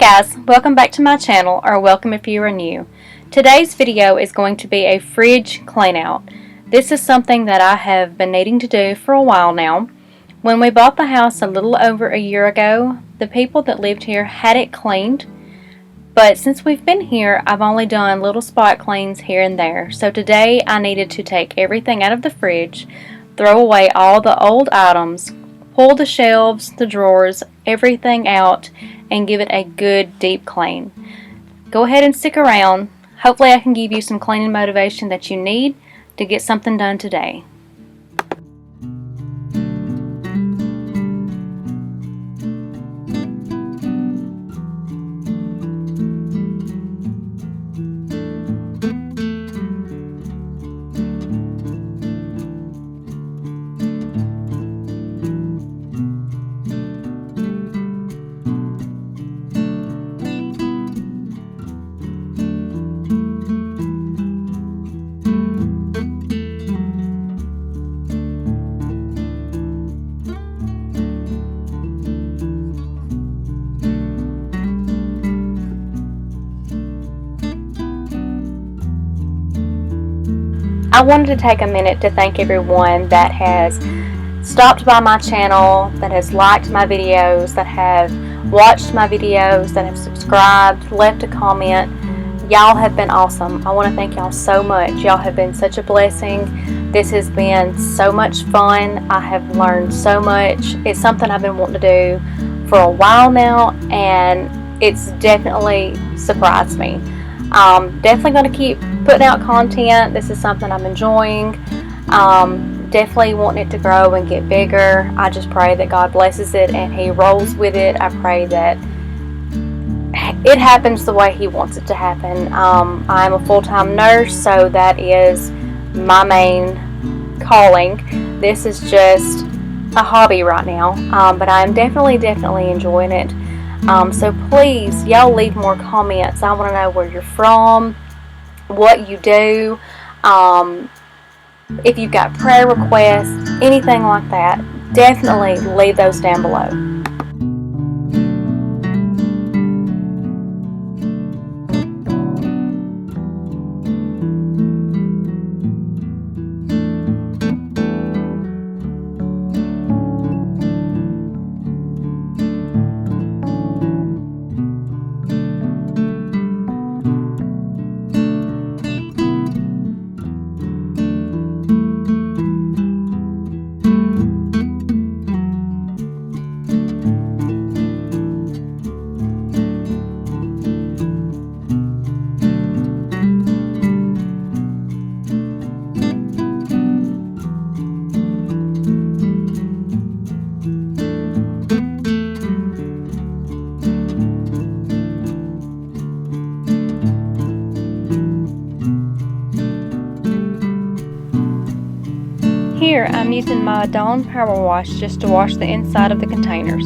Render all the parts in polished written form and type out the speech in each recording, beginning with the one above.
guys, welcome back to my channel, or welcome if you are new. Today's video is going to be a fridge clean out. This is something that I have been needing to do for a while now. When we bought the house a little over a year ago, the people that lived here had it cleaned, but since we've been here, I've only done little spot cleans here and there. So today I needed to take everything out of the fridge, throw away all the old items, pull the shelves, the drawers, everything out, and give it a good deep clean. Go ahead and stick around. Hopefully I can give you some cleaning motivation that you need to get something done today. I wanted to take a minute to thank everyone that has stopped by my channel, that has liked my videos, that have watched my videos, that have subscribed, left a comment. Y'all have been awesome. I want to thank y'all so much. Y'all have been such a blessing. This has been so much fun. I have learned so much. It's something I've been wanting to do for a while now, and it's definitely surprised me. Definitely going to keep putting out content. This is something I'm enjoying. Definitely wanting it to grow and get bigger. I just pray that God blesses it and He rolls with it. I pray that it happens the way He wants it to happen. I'm a full-time nurse, so that is my main calling. This is just a hobby right now, but I am definitely enjoying it. So please, y'all leave more comments. I want to know where you're from, what you do, if you've got prayer requests, anything like that. Definitely leave those down below. Here I'm using my Dawn Power Wash just to wash the inside of the containers.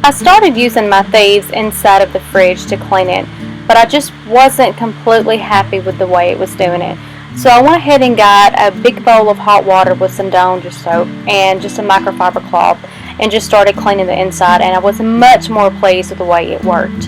I started using my thieves inside of the fridge to clean it, but I just wasn't completely happy with the way it was doing it. So I went ahead and got a big bowl of hot water with some Dawn dish soap and just a microfiber cloth and just started cleaning the inside, and I was much more pleased with the way it worked.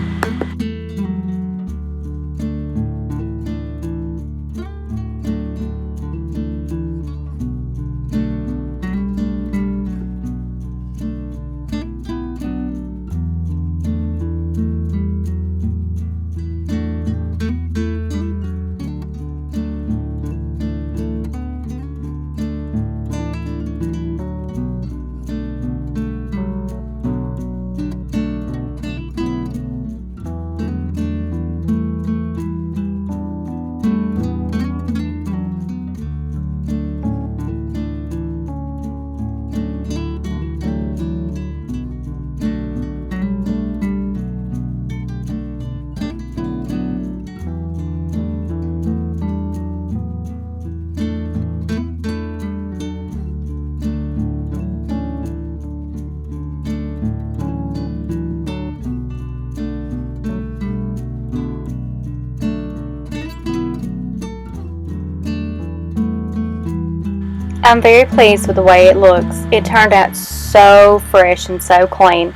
I'm very pleased with the way it looks. It turned out so fresh and so clean.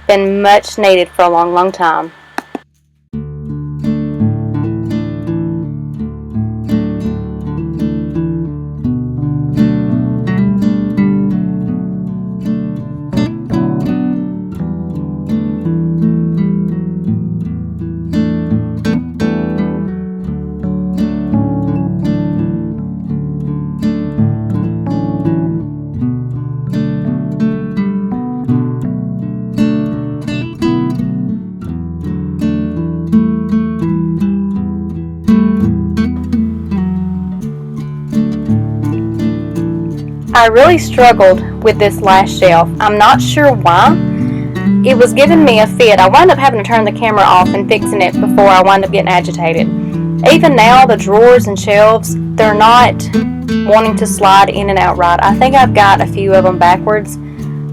Been much needed for a long, long time. I really struggled with this last shelf. I'm not sure why. It was giving me a fit. I wound up having to turn the camera off and fixing it before I wound up getting agitated. Even now, the drawers and shelves, they're not wanting to slide in and out right. I think I've got a few of them backwards,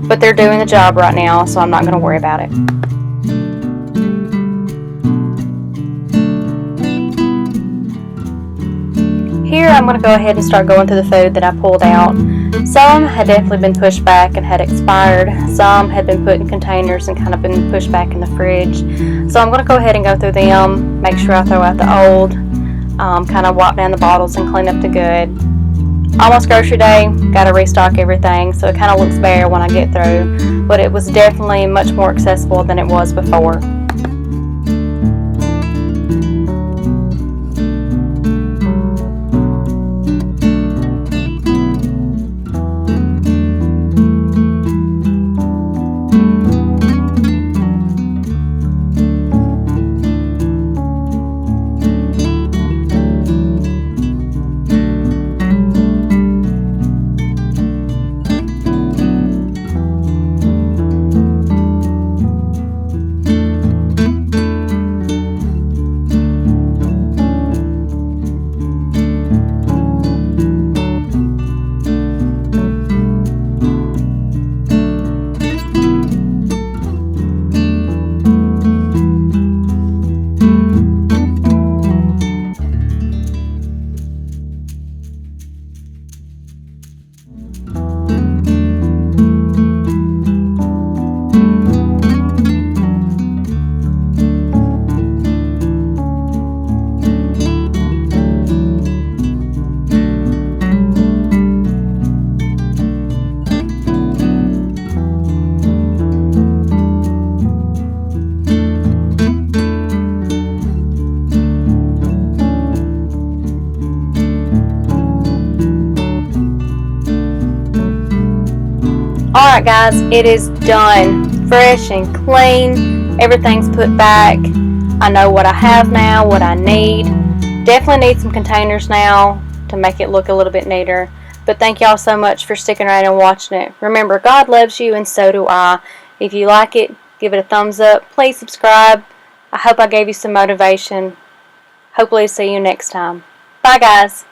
but they're doing the job right now, so I'm not going to worry about it. Here I'm going to go ahead and start going through the food that I pulled out. Some had definitely been pushed back and had expired. Some had been put in containers and kind of been pushed back in the fridge. So I'm going to go ahead and go through them, make sure I throw out the old, kind of wipe down the bottles and clean up the good. Almost grocery day, got to restock everything, so it kind of looks bare when I get through, but it was definitely much more accessible than it was before. Alright guys, it is done. Fresh and clean. Everything's put back. I know what I have now, what I need. Definitely need some containers now to make it look a little bit neater. But thank y'all so much for sticking around and watching it. Remember, God loves you and so do I. If you like it, give it a thumbs up. Please subscribe. I hope I gave you some motivation. Hopefully see you next time. Bye guys.